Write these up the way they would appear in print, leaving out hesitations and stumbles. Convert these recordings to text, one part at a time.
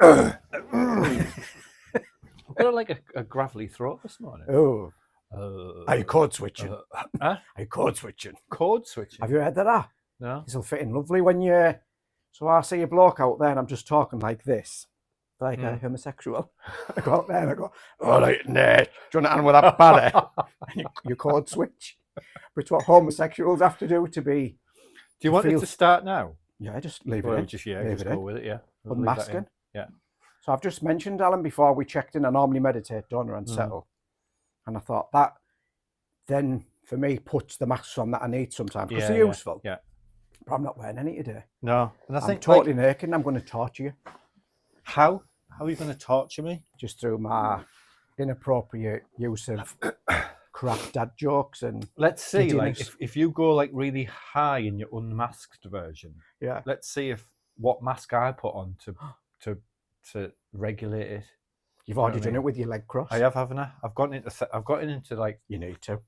I've got like a gravelly throat this morning. Oh, are you code switching? Huh? Are you code switching? Code switching? Have you heard of that? No. This'll fit in lovely when you. So I see a bloke out there and I'm just talking like this, like a homosexual. I go out there and I go, all right, Nate, do you want to with that baddie? And you code switch. But it's what homosexuals have to do to be. Do you want it to start now? Yeah, just leave Or it in. just Leave it go in. with it, yeah. We'll Unmasking. Yeah. So I've just mentioned, Alan, before we checked in, I normally meditate, don't I, and settle. And I thought that then, for me, puts the masks on that I need sometimes, because they're useful. Yeah. But I'm not wearing any today. No. And I think I'm totally naked and I'm going to torture you. How? How are you going to torture me? Just through my inappropriate use of crap dad jokes and let's see, like giddiness. if you go like really high in your unmasked version, Yeah. let's see if what mask I put on to regulate it. You've already done it with your leg cross. I have, haven't I? I've gotten into like. You need to.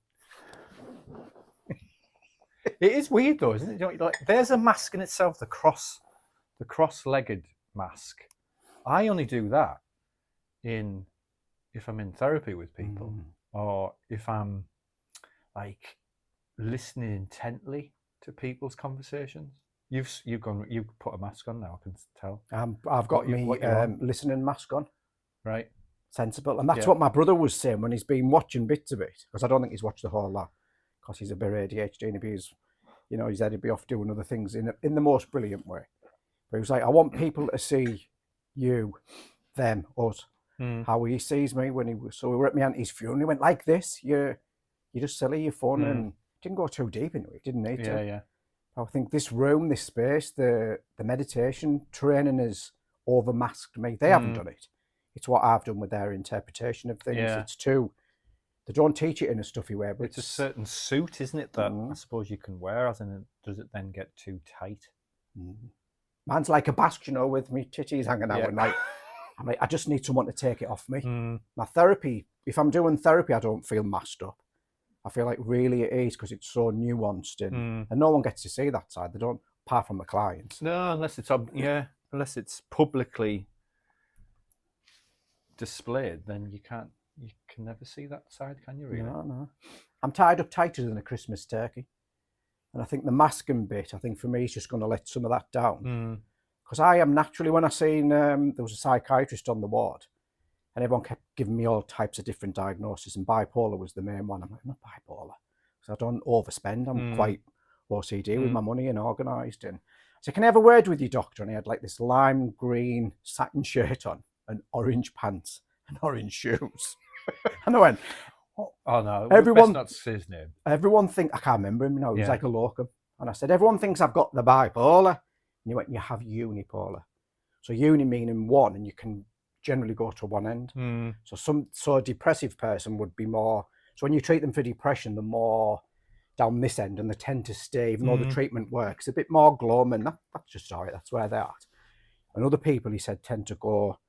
It is weird though, isn't it? You know, like there's a mask in itself, the cross-legged mask. I only do that if I'm in therapy with people, or if I'm like listening intently to people's conversations. You've put a mask on now. I can tell. I've got me listening mask on. Right. Sensible, and that's what my brother was saying when he's been watching bits of it, because I don't think he's watched the whole lot, because he's a bit ADHD and he's he'd be off doing other things in the most brilliant way. But he was like, I want people to see you, them, us, how he sees me when he was. So we were at my auntie's funeral. He went like this. You're just silly. You're fun, and didn't go too deep into it. Didn't need to. Yeah. I think this room, this space, the meditation training has over-masked me. They haven't done it. It's what I've done with their interpretation of things. Yeah. It's too. They don't teach it in a stuffy way, but it's a certain suit, isn't it? That I suppose you can wear. As in, does it then get too tight? Mine's like a basque, with me titties hanging out at night. I'm like, I just need someone to take it off me. My therapy, if I'm doing therapy, I don't feel masked up. I feel like really it is, because it's so nuanced and no one gets to see that side. They don't, apart from the clients. No, unless it's publicly displayed, then you can never see that side, can you really? No. I'm tied up tighter than a Christmas turkey. And I think the masking bit, for me, is just going to let some of that down. Because I am naturally, when I seen, there was a psychiatrist on the ward, and everyone kept giving me all types of different diagnoses, and bipolar was the main one. I'm like, I'm not bipolar, because I don't overspend. I'm quite OCD with my money and organised. And so, can I have a word with you, doctor? And he had like this lime green satin shirt on, and orange pants, and orange shoes. And I went, oh no, everyone, best not to say his name. Everyone think I can't remember him. No, he was like a locum. And I said, everyone thinks I've got the bipolar. And he went, you have unipolar. So uni meaning one, and you can generally go to one end. So a depressive person would be more. So when you treat them for depression, they're more down this end, and they tend to stay, even though the treatment works, a bit more glum, and that's just all right. That's where they're at. And other people, he said, tend to go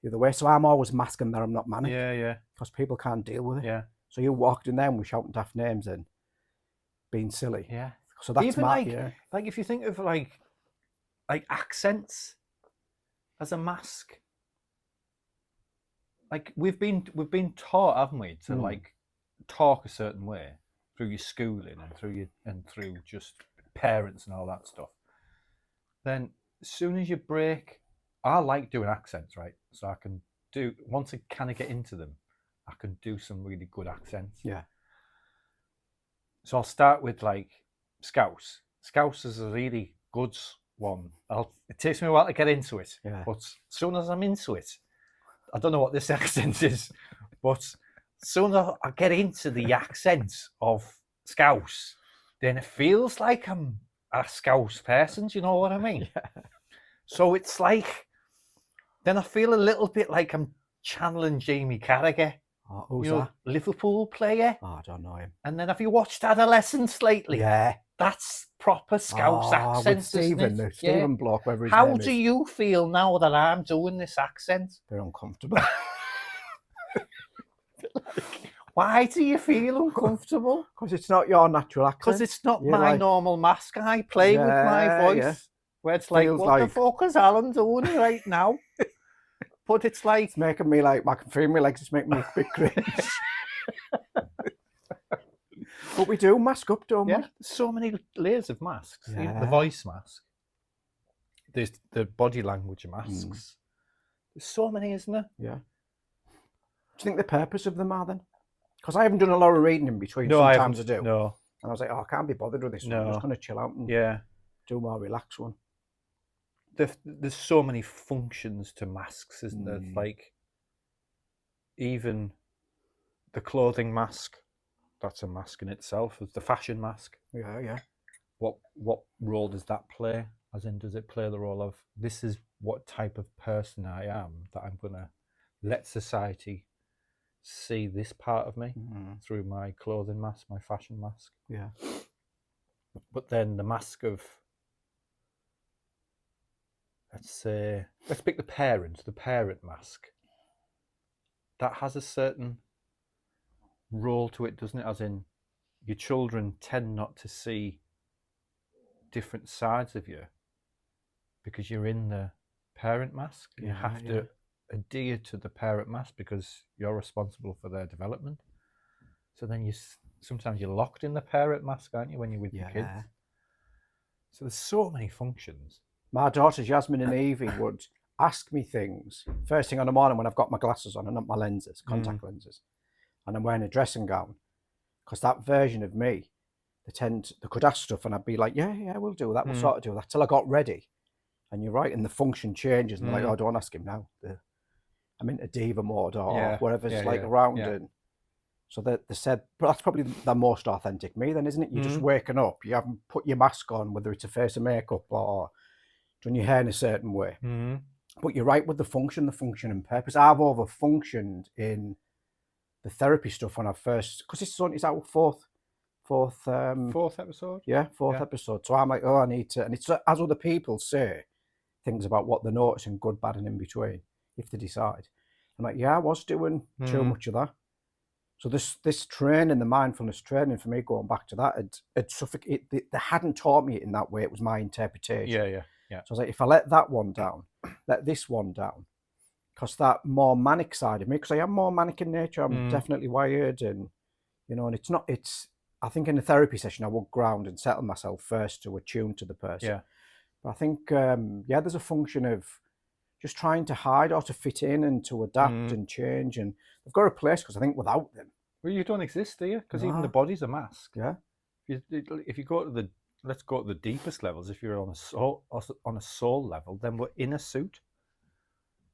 the other way. So I'm always masking that I'm not manic. Yeah. Because people can't deal with it. Yeah. So you walked in there and we shouting daft names and being silly. Yeah. So that's even my like if you think of like accents as a mask. Like we've been taught, haven't we, to like talk a certain way through your schooling and through just parents and all that stuff. Then as soon as you break, I like doing accents, right? So I can do, once I kind of get into them, I can do some really good accents. Yeah. So I'll start with like Scouse. Scouse is a really good one. It takes me a while to get into it, but as soon as I'm into it, I don't know what this accent is, but as soon as I get into the accent of Scouse, then it feels like I'm a Scouse person. Do you know what I mean? Yeah. So it's like, then I feel a little bit like I'm channeling Jamie Carragher. Oh, who's that? Liverpool player. Oh, I don't know him. And then have you watched Adolescence lately? Yeah. That's proper Scouse accent, with Stephen, isn't it? Stephen Block, whatever his How name do is. you feel now that I'm doing this accent? They're uncomfortable. Why do you feel uncomfortable? Because it's not your natural accent. Because it's not my normal mask I play with my voice. Yeah. Where it's like, Feels what the fuck is Alan doing right now? But it's like... It's making me like, I can feel my legs, it's making me a bit cringe. But we do mask up, don't we? There's so many layers of masks. Yeah. The voice mask. There's the body language masks. There's so many, isn't there? Yeah. Do you think the purpose of them are then? Because I haven't done a lot of reading in between. No, Sometimes I do. No. And I was like, oh, I can't be bothered with this one. I'm just going to chill out and do a more relaxed one. There's so many functions to masks, isn't there? Like, even the clothing mask, that's a mask in itself. The fashion mask. Yeah. What role does that play? As in, does it play the role of, this is what type of person I am, that I'm going to let society see this part of me through my clothing mask, my fashion mask. Yeah. But then the mask of, let's pick the parent mask. That has a certain role to it, doesn't it? As in, your children tend not to see different sides of you because you're in the parent mask. You have to adhere to the parent mask because you're responsible for their development. So then sometimes you're locked in the parent mask, aren't you, when you're with your kids? So there's so many functions. My daughters, Yasmin and Evie, would ask me things first thing on the morning when I've got my glasses on and not my lenses, contact lenses, and I'm wearing a dressing gown. Because that version of me, they could ask stuff and I'd be like, yeah, we'll do that. We'll sort of do that till I got ready. And you're right, and the function changes. And they're like, oh, don't ask him now. I'm into diva mode or whatever's around. Yeah. And so they said, but that's probably the most authentic me then, isn't it? You're just waking up. You haven't put your mask on, whether it's a face of makeup or done your hair in a certain way. But you're right with the function and purpose. I've over-functioned in the therapy stuff when I first, because it's our fourth episode. Yeah, fourth episode. So I'm like, oh, I need to, and it's as other people say things about what they're noticing, good, bad, and in between, if they decide. I'm like, yeah, I was doing too much of that. So this training, the mindfulness training for me, going back to that, they hadn't taught me it in that way. It was my interpretation. Yeah. So I was like, if I let that one down, let this one down, because that more manic side of me, because I am more manic in nature, I'm definitely wired, and and I think in a therapy session I would ground and settle myself first to attune to the person. Yeah. But I think there's a function of just trying to hide or to fit in and to adapt and change, and they've got a place, because I think without them, well, you don't exist, do you? Because even the body's a mask. Yeah. If you go to let's go to the deepest levels. If you're on a soul level, then we're in a suit.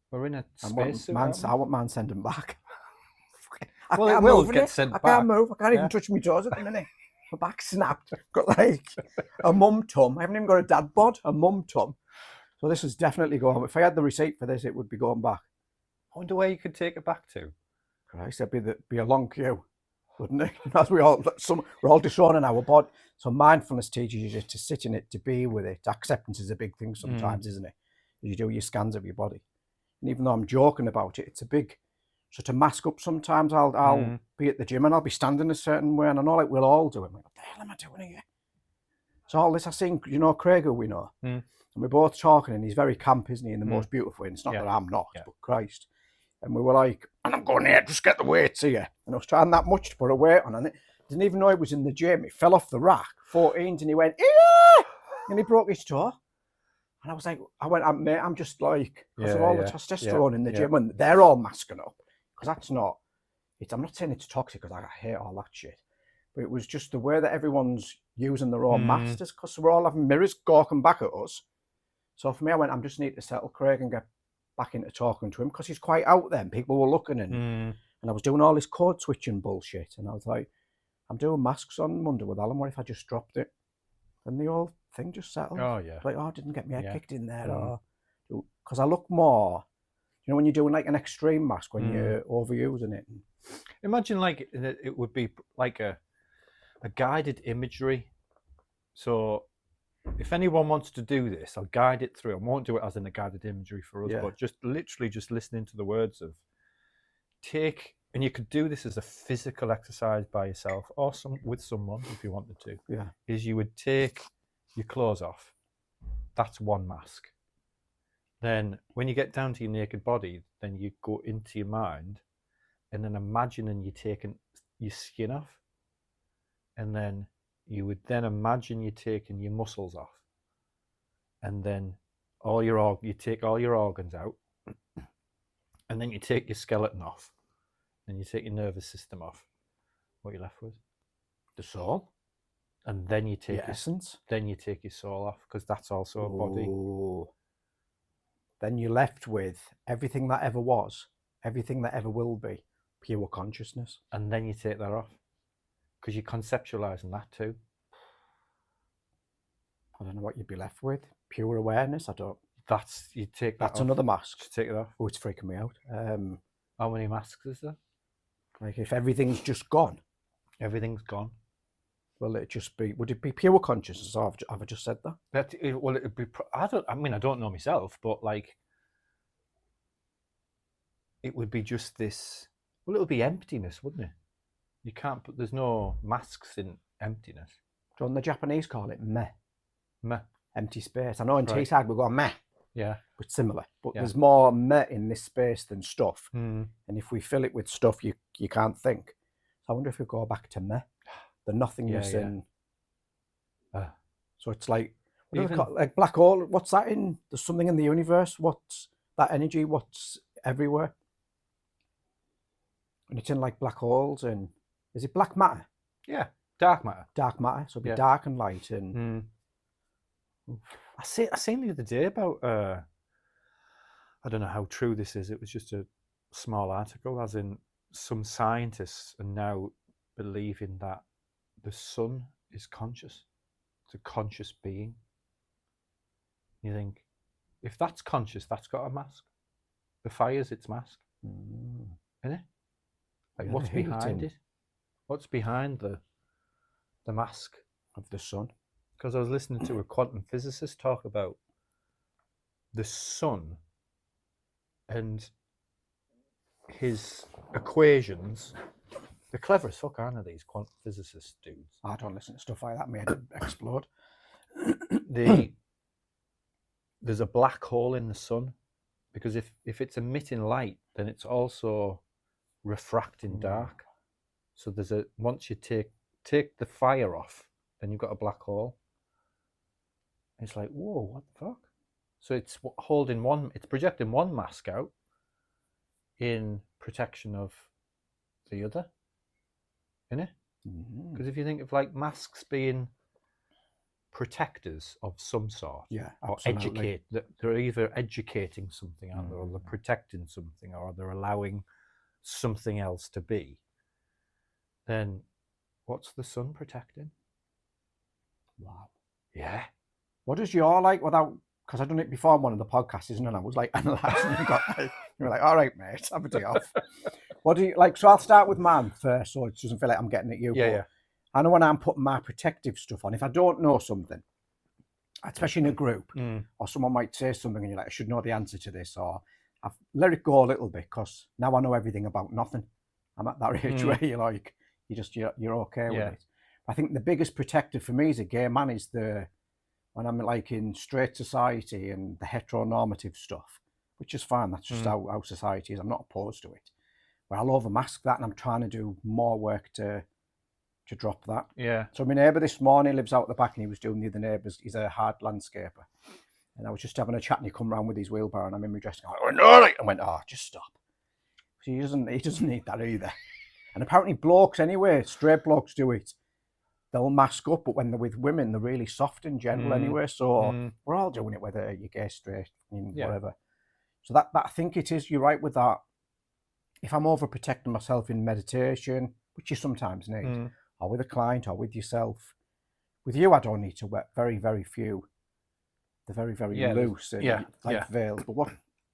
We're in a space suit. I want man send them back. Well, it will get sent back. I can't move. I can't even touch my toes at the minute. My back snapped. Got like a mum tum. I haven't even got a dad bod. A mum tum. So this is definitely going. If I had the receipt for this, it would be going back. I wonder where you could take it back to. Christ, there'd be a long queue, wouldn't it? As we're all disowning our body. So mindfulness teaches you to sit in it, to be with it. Acceptance is a big thing sometimes, isn't it? You do your scans of your body, and even though I'm joking about it, it's a big. So to mask up, sometimes I'll be at the gym and I'll be standing a certain way, and I know like we'll all do it. I'm like, what the hell am I doing here? So all this, I seen, Craig, who we know, and we're both talking, and he's very camp, isn't he, in the most beautiful way. And it's not that I'm not, but Christ. And we were like, and I'm going here, just get the weights here. And I was trying that much to put a weight on, and it didn't even know it was in the gym. It fell off the rack, 14s, and he went, yeah! And he broke his toe. And I was like, mate, I'm just like, because of all the testosterone in the gym, and they're all masking up. Because that's not, I'm not saying it's toxic, because I hate all that shit. But it was just the way that everyone's using their own masters, because we're all having mirrors gawking back at us. So for me, I just need to settle Craig and get back into talking to him, because he's quite out there and people were looking in. And I was doing all this code switching bullshit. And I was like, I'm doing masks on Monday with Alan. What if I just dropped it? And the whole thing just settled. Oh, yeah. Like, I didn't get my head kicked in there. Because I look more, when you're doing like an extreme mask, when you're overusing it. Imagine like it would be like a guided imagery. So if anyone wants to do this, I'll guide it through. I won't do it as in a guided imagery for us, but just literally just listening to the words of and you could do this as a physical exercise by yourself or with someone if you wanted to. Yeah. Is you would take your clothes off. That's one mask. Then when you get down to your naked body, then you go into your mind and then imagining you're taking your skin off. And then you would then imagine you're taking your muscles off. And then you take all your organs out. And then you take your skeleton off. And you take your nervous system off. What are you left with? The soul. And then you take your essence. Then you take your soul off, because that's also a body. Then you're left with everything that ever was, everything that ever will be, pure consciousness. And then you take that off, because you're conceptualizing that too. I don't know what you'd be left with. Pure awareness. That's another mask. Just take it off. Oh, it's freaking me out. How many masks is there? Like if everything's just gone. Everything's gone. Well, would it be pure consciousness? Or have I just said that? It'd be. I don't know myself, but like, it would be just this. Well, it would be emptiness, wouldn't it? You can't put. There's no masks in emptiness. Don't the Japanese call it meh? Meh. Empty space. I know in Teesside we go meh. Yeah. But similar. But there's more meh in this space than stuff. Mm. And if we fill it with stuff, you can't think. So I wonder if we go back to meh. The nothingness in. So it's like, like black hole. What's that in? There's something in the universe. What's that energy? What's everywhere? And it's in like black holes. And is it black matter? Yeah, dark matter. Dark matter. So it'll be dark and light. And I seen the other day about. I don't know how true this is. It was just a small article, as in some scientists are now believing that the sun is conscious. It's a conscious being. You think, if that's conscious, that's got a mask. The fire's its mask, isn't it? Like, what's behind it? What's behind the mask of the sun? Because I was listening to a quantum physicist talk about the sun and his equations. They're clever as fuck, aren't they, these quantum physicist dudes? I don't listen to stuff like that, made it explode. There's a black hole in the sun, because if it's emitting light, then it's also refracting dark. So once you take the fire off, then you've got a black hole. It's like, whoa, what the fuck? So it's projecting one mask out in protection of the other, isn't it? Because if you think of like masks being protectors of some sort, or they're either educating something, or they're protecting something, or they're allowing something else to be, then what's the sun protecting? Wow. Yeah. What is your without? Because I've done it before on one of the podcasts, and I was like analysing. You were like, all right, mate, have a day off. What do you like? So I'll start with man first, so it doesn't feel like I'm getting at you. Yeah. I know when I'm putting my protective stuff on, if I don't know something, especially in a group, or someone might say something and you're like, I should know the answer to this, or I've let it go a little bit because now I know everything about nothing. I'm at that age where you're like, you're okay with it. I think the biggest protector for me as a gay man is when I'm like in straight society and the heteronormative stuff, which is fine. That's just how society is. I'm not opposed to it. But I'll overmask that, and I'm trying to do more work to drop that. Yeah. So my neighbour this morning lives out the back, and he was doing the other neighbours. He's a hard landscaper. And I was just having a chat, and he come round with his wheelbarrow, and I'm in my dressing gown. I went, just stop. So he doesn't need that either. And apparently blokes anyway, straight blokes do it. They'll mask up, but when they're with women, they're really soft and gentle anyway. So we're all doing it, whether you're gay, straight, whatever. So that I think it is, you're right with that. If I'm overprotecting myself in meditation, which you sometimes need, or with a client or with yourself, with you, I don't need to wear very, very few. They're very, very loose and veils. But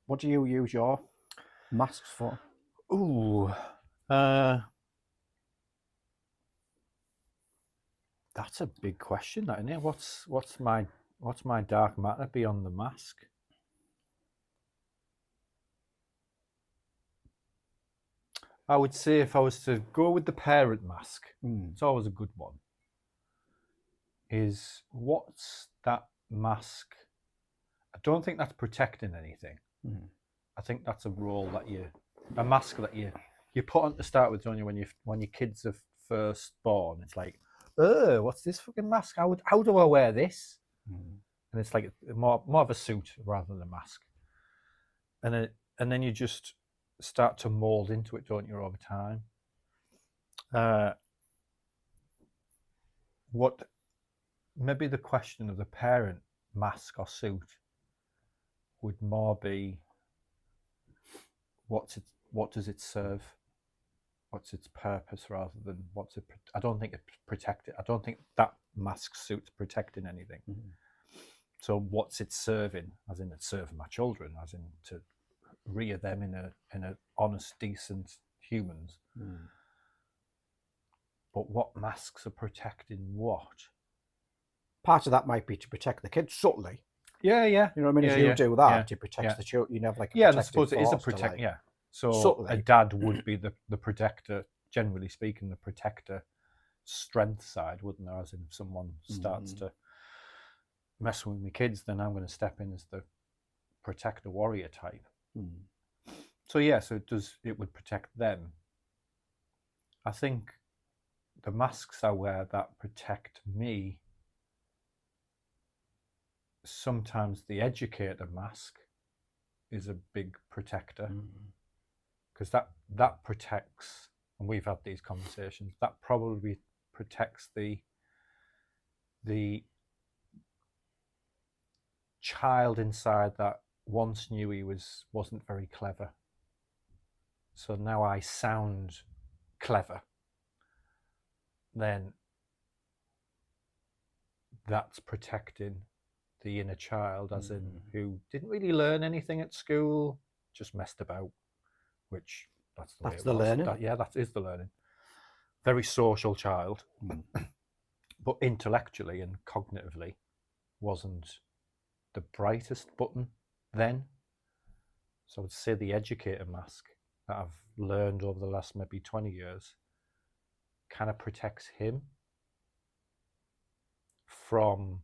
what do you use your masks for? Ooh, that's a big question, that, isn't it? What's my dark matter beyond the mask? I would say if I was to go with the parent mask, it's always a good one, is what's that mask I don't think that's protecting anything. I think that's a role that a mask that you put on to start with, don't you? When your kids are first born, it's like, oh, what's this fucking mask? How do I wear this? And it's like more of a suit rather than a mask. And then you just start to mold into it, don't you, over time? What maybe the question of the parent mask or suit would more be, what does it serve? What's its purpose rather than I don't think it's protected. I don't think that mask suit's protecting anything. So what's it serving? As in, it's serving my children, as in to rear them in a honest, decent humans. But what masks are protecting what? Part of that might be to protect the kids subtly. Yeah. You know what I mean? If you do that, it protects the children. You have like a I suppose it is a protect. Yeah. So subtly. A dad would be the protector, generally speaking, the protector strength side, wouldn't there? As in, if someone starts to mess with my kids, then I'm going to step in as the protector warrior type. So it would protect them. I think the masks I wear that protect me, sometimes the educator mask is a big protector, because that protects, and we've had these conversations, that probably protects the child inside that once knew he wasn't very clever. So now I sound clever. Then that's protecting the inner child, as in who didn't really learn anything at school, just messed about, which that's the learning. That is the learning. Very social child, but intellectually and cognitively wasn't the brightest button then. So I would say the educator mask that I've learned over the last maybe 20 years kind of protects him from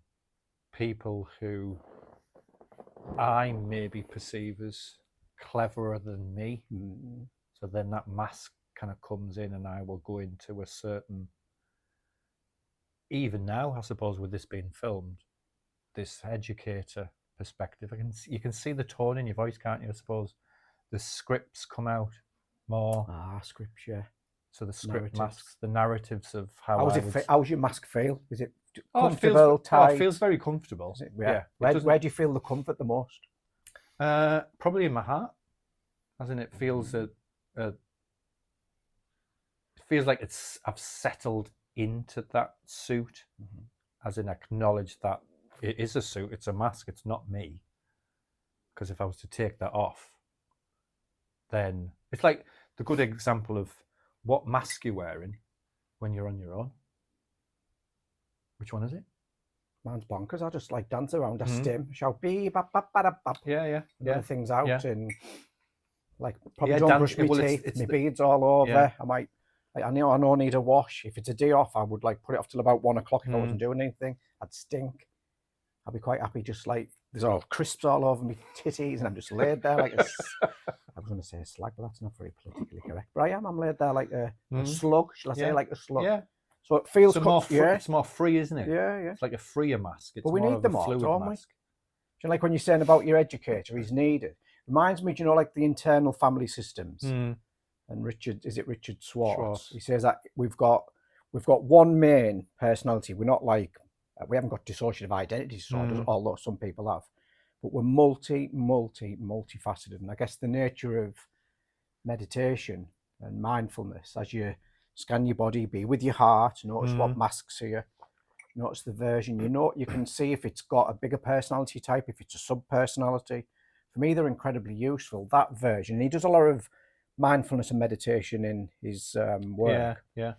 people who I maybe perceive as cleverer than me. So then that mask kind of comes in, and I will go into a certain, even now I suppose with this being filmed, this educator perspective, you can see the tone in your voice, can't you? I suppose the scripts come out more. Scripts, yeah. So the script masks the narratives of how how's your mask feel? Is it comfortable, tight? It feels very comfortable. Yeah. Where do you feel the comfort the most? Probably in my heart, as in it feels it feels like I've settled into that suit, as in acknowledge that it is a suit, it's a mask, it's not me. Because if I was to take that off, then it's like the good example of what mask you're wearing when you're on your own. Which one is it? Mine's bonkers. I just like dance around, I stim, shout beep, bap, bap, bap, bap. Yeah. Things out and like probably don't brush my teeth, my beads all over. I know I don't need a wash. If it's a day off, I would like put it off till about 1 o'clock if I wasn't doing anything. I'd stink. I'd be quite happy just like there's all crisps all over my titties and I'm just laid there like I was going to say a slag, but that's not very politically correct. But I'm laid there like a slug, shall I say, like a slug. Yeah. So it feels it's more free, isn't it? Yeah. It's like a freer mask. It's but we more need of them a all, fluid don't we? mask. You know, like when you're saying about your educator, he's needed. Reminds me, like the internal family systems. And Richard Schwartz? He says that we've got one main personality. We're not like, we haven't got dissociative identity disorders, although some people have. But we're multifaceted. And I guess the nature of meditation and mindfulness, as you scan your body, be with your heart, notice what masks are you, notice the version, you can see if it's got a bigger personality type, if it's a sub-personality. For me, they're incredibly useful, that version. He does a lot of mindfulness and meditation in his work. Yeah.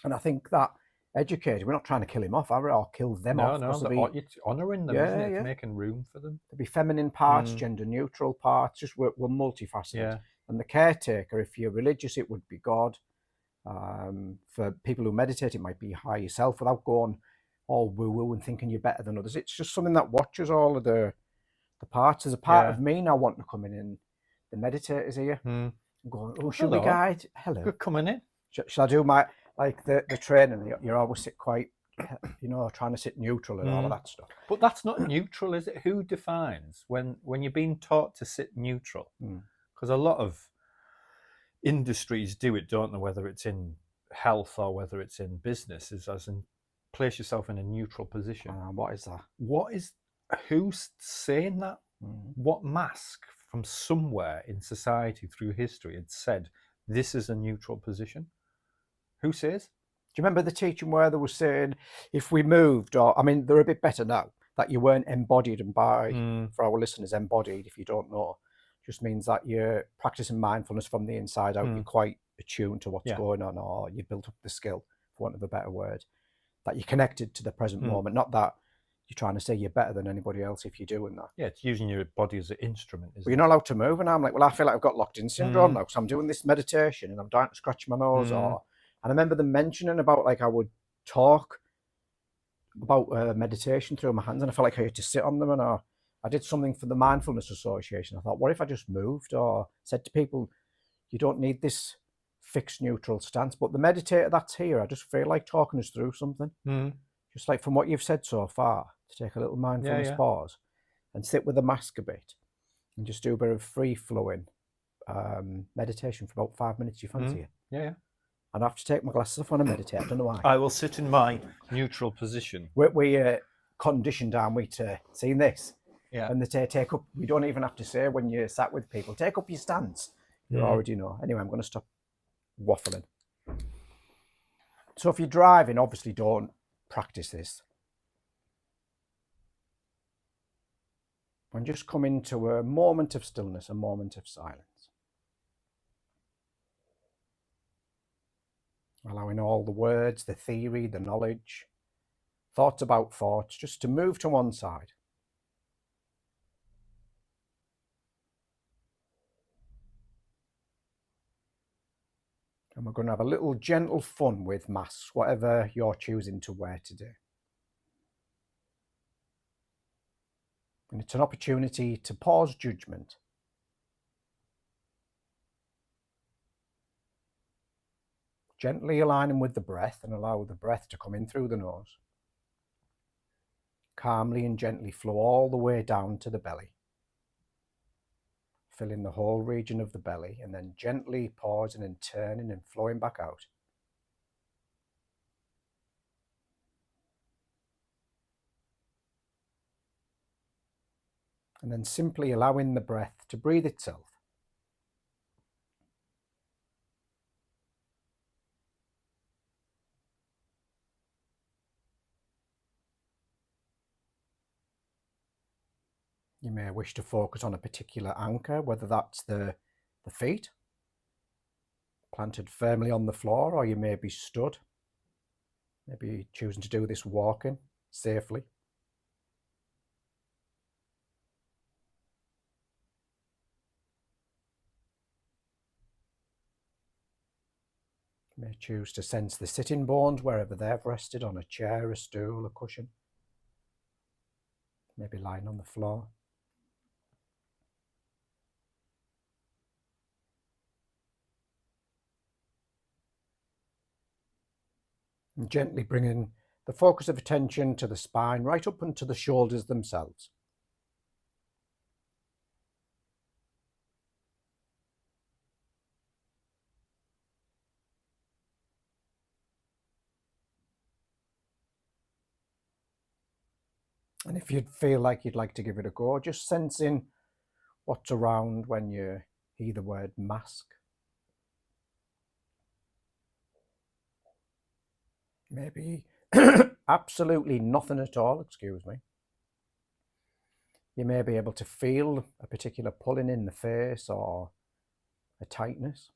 And I think that educator, we're not trying to kill him off, or kill them off. No, it's honouring them, isn't it? It's making room for them. There'll be feminine parts, gender neutral parts, just we're multifaceted. Yeah. And the caretaker, if you're religious, it would be God. For people who meditate, it might be higher self, without going all woo-woo and thinking you're better than others. It's just something that watches all of the There's a part of me now wanting to come in and the meditators here. Mm. I'm going, oh, should we guide? Hello. Good coming in. Shall I do my, like the training? You always sit quite, you know, trying to sit neutral and all of that stuff. But that's not neutral, is it? Who defines when you're being taught to sit neutral? Because a lot of industries do it, don't they? Whether it's in health or whether it's in business, is as in place yourself in a neutral position. What is that? Who's saying that? What mask from somewhere in society through history had said this is a neutral position? Who says? Do you remember the teaching where they were saying if we moved, or I mean, they're a bit better now, that you weren't embodied, and by for our listeners, embodied, if you don't know, just means that you're practicing mindfulness from the inside out. You're quite attuned to what's going on, or you built up the skill, for want of a better word, that you're connected to the present moment, not that you're trying to say you're better than anybody else if you're doing that. Yeah, it's using your body as an instrument, isn't You're not allowed to move, and I'm like, well, I feel like I've got locked in syndrome now, because I'm doing this meditation and I'm trying to scratch my nose, and I remember them mentioning about, like, I would talk about meditation through my hands, and I felt like I had to sit on them, and I did something for the Mindfulness Association. I thought, what if I just moved, or said to people, you don't need this fixed neutral stance, but the meditator that's here, I just feel like talking us through something. Just like from what you've said so far, to take a little mindfulness pause and sit with the mask a bit and just do a bit of free-flowing meditation for about 5 minutes. You fancy it? Yeah. I'd have to take my glasses off when I meditate. I don't know why. I will sit in my neutral position. We conditioned, aren't we, to seeing this? Yeah. And they take up, we don't even have to say when you're sat with people, take up your stance. You already know. Anyway, I'm going to stop waffling. So if you're driving, obviously don't practice this. And just come into a moment of stillness, a moment of silence. Allowing all the words, the theory, the knowledge, thoughts about thoughts, just to move to one side. And we're going to have a little gentle fun with masks, whatever you're choosing to wear today. And it's an opportunity to pause judgment. Gently aligning with the breath, and allow the breath to come in through the nose. Calmly and gently flow all the way down to the belly. Filling the whole region of the belly, and then gently pausing and turning and flowing back out. And then simply allowing the breath to breathe itself. You may wish to focus on a particular anchor, whether that's the feet, planted firmly on the floor, or you may be stood, maybe choosing to do this walking safely. You may choose to sense the sitting bones wherever they've rested, on a chair, a stool, a cushion, maybe lying on the floor. And gently bringing the focus of attention to the spine, right up into the shoulders themselves. And if you'd feel like you'd like to give it a go, just sensing what's around when you hear the word mask. Maybe absolutely nothing at all, excuse me. You may be able to feel a particular pulling in the face or a tightness.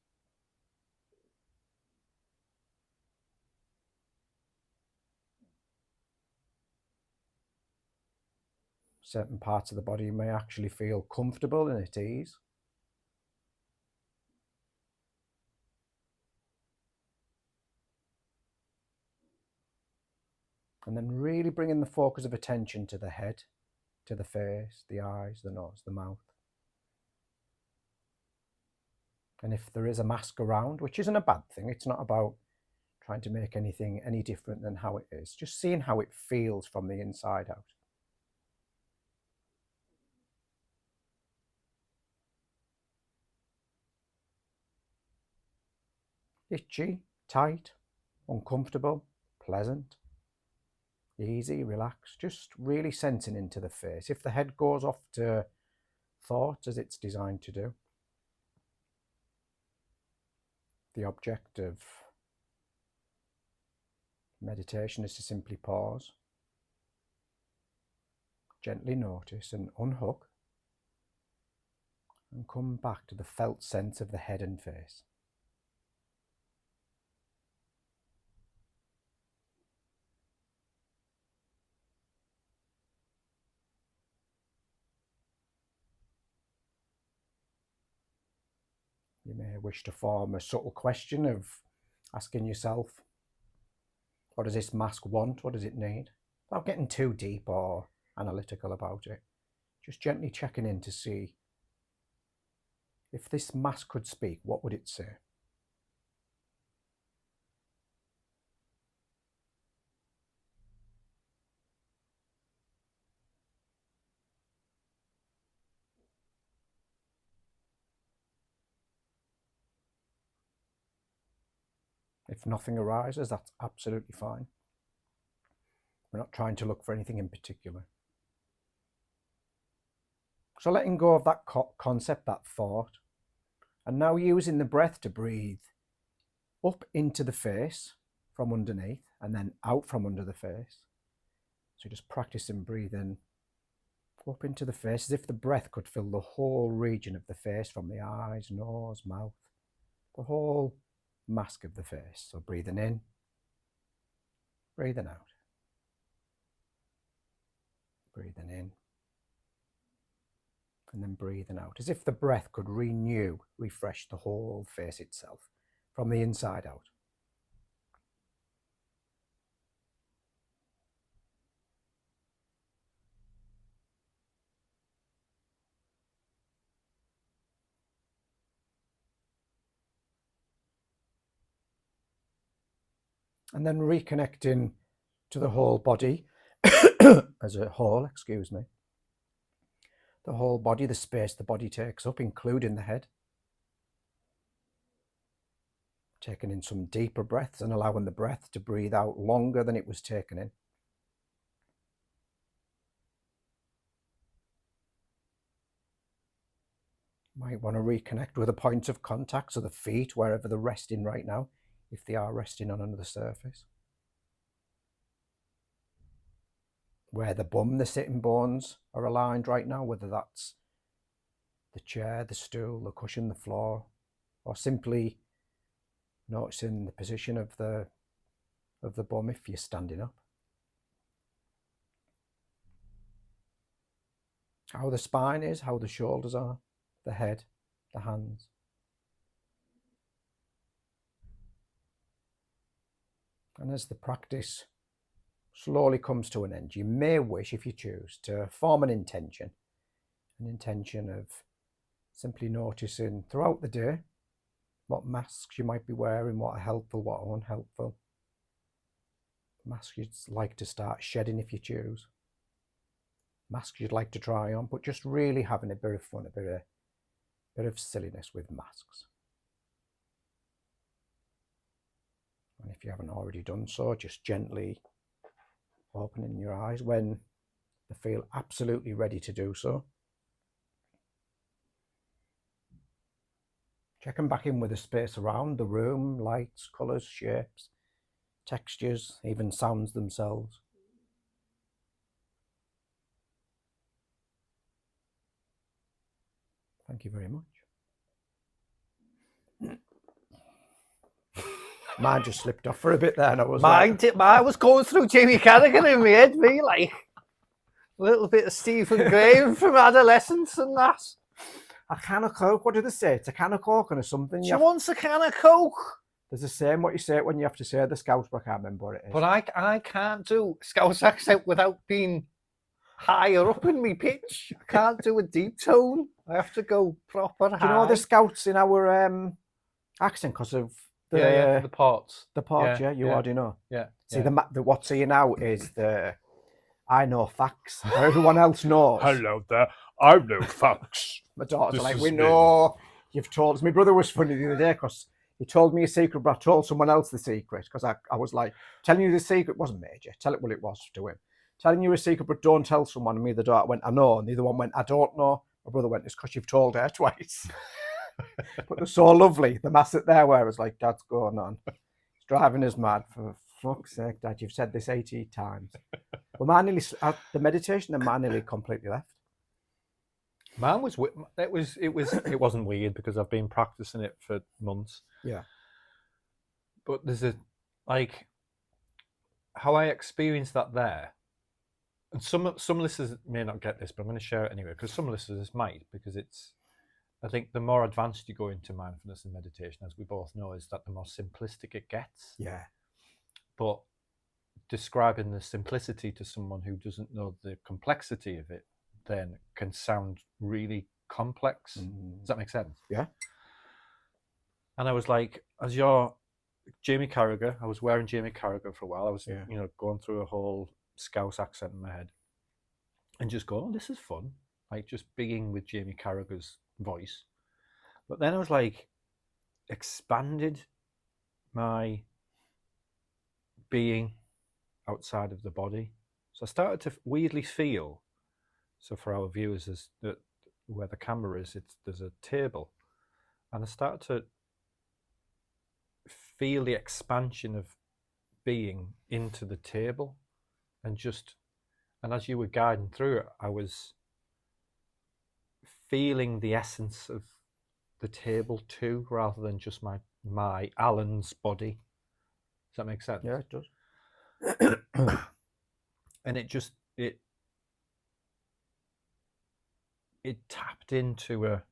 Certain parts of the body may actually feel comfortable and at ease. And then really bringing the focus of attention to the head, to the face, the eyes, the nose, the mouth. And if there is a mask around, which isn't a bad thing, it's not about trying to make anything any different than how it is, just seeing how it feels from the inside out. Itchy, tight, uncomfortable, pleasant, easy, relaxed, just really sensing into the face. If the head goes off to thought as it's designed to do, the object of meditation is to simply pause, gently notice and unhook, and come back to the felt sense of the head and face. You may wish to form a subtle question of asking yourself, what does this mask want? What does it need? Without getting too deep or analytical about it. Just gently checking in to see if this mask could speak, what would it say? If nothing arises, that's absolutely fine. We're not trying to look for anything in particular. So letting go of that concept, that thought, and now using the breath to breathe up into the face from underneath and then out from under the face. So just practicing breathing up into the face as if the breath could fill the whole region of the face, from the eyes, nose, mouth, the whole mask of the face. So breathing in, breathing out, breathing in, and then breathing out, as if the breath could renew, refresh the whole face itself from the inside out. And then reconnecting to the whole body as a whole, excuse me. The whole body, the space the body takes up, including the head. Taking in some deeper breaths and allowing the breath to breathe out longer than it was taken in. Might want to reconnect with the points of contact, so the feet, wherever they're resting right now, if they are resting on another surface. Where the bum, the sitting bones are aligned right now, whether that's the chair, the stool, the cushion, the floor, or simply noticing the position of the bum if you're standing up. How the spine is, how the shoulders are, the head, the hands. And as the practice slowly comes to an end, you may wish, if you choose, to form an intention of simply noticing throughout the day what masks you might be wearing, what are helpful, what are unhelpful. Masks you'd like to start shedding if you choose. Masks you'd like to try on, but just really having a bit of fun, a bit of silliness with masks. And if you haven't already done so, just gently opening your eyes when they feel absolutely ready to do so. Checking back in with the space around the room, lights, colours, shapes, textures, even sounds themselves. Thank you very much. Mine just slipped off for a bit there, and I was Mine was going through Jamie Carragher in my head, me, like a little bit of Stephen Graham from adolescence and that. A can of Coke, what do they say? It's a can of Coke and something. She wants a can of Coke. There's the same what you say when you have to say the Scouse, but I can't remember what it is. But I can't do Scouse accent without being higher up in me pitch. I can't do a deep tone. I have to go proper high. Do you know the Scouts in our accent because of the parts? The parts, you already know. Yeah. See, the what's here now is the I know facts. Everyone else knows. Hello there. I know facts. My daughters This are like, is we me. know. You've told us. My brother was funny the other day because he told me a secret, but I told someone else the secret because I was like, telling you the secret wasn't major. Tell it what it was to him. Telling you a secret, but don't tell someone. And me, the daughter went, I know. And the other one went, I don't know. My brother went, it's because you've told her twice. But they're so lovely. The mass at there where I was like, Dad's going on. He's driving us mad. For fuck's sake, Dad, you've said this 80 times. Well, the meditation, and man nearly completely left. Mine was it wasn't weird because I've been practicing it for months. Yeah. But there's how I experienced that there, and some listeners may not get this, but I'm going to share it anyway because some listeners might, because I think the more advanced you go into mindfulness and meditation, as we both know, is that the more simplistic it gets. Yeah. But describing the simplicity to someone who doesn't know the complexity of it then can sound really complex. Does that make sense? Yeah. And I was like, as your Jamie Carragher, I was wearing Jamie Carragher for a while. I was, going through a whole Scouse accent in my head and just going, oh, this is fun. Like just being with Jamie Carragher's voice. But then I was like, expanded my being outside of the body. So I started to weirdly feel, so for our viewers, is that where the camera is, there's a table, and I started to feel the expansion of being into the table, and as you were guiding through it, I was feeling the essence of the table too, rather than just my Alan's body. Does that make sense? Yeah, it does. And it tapped into a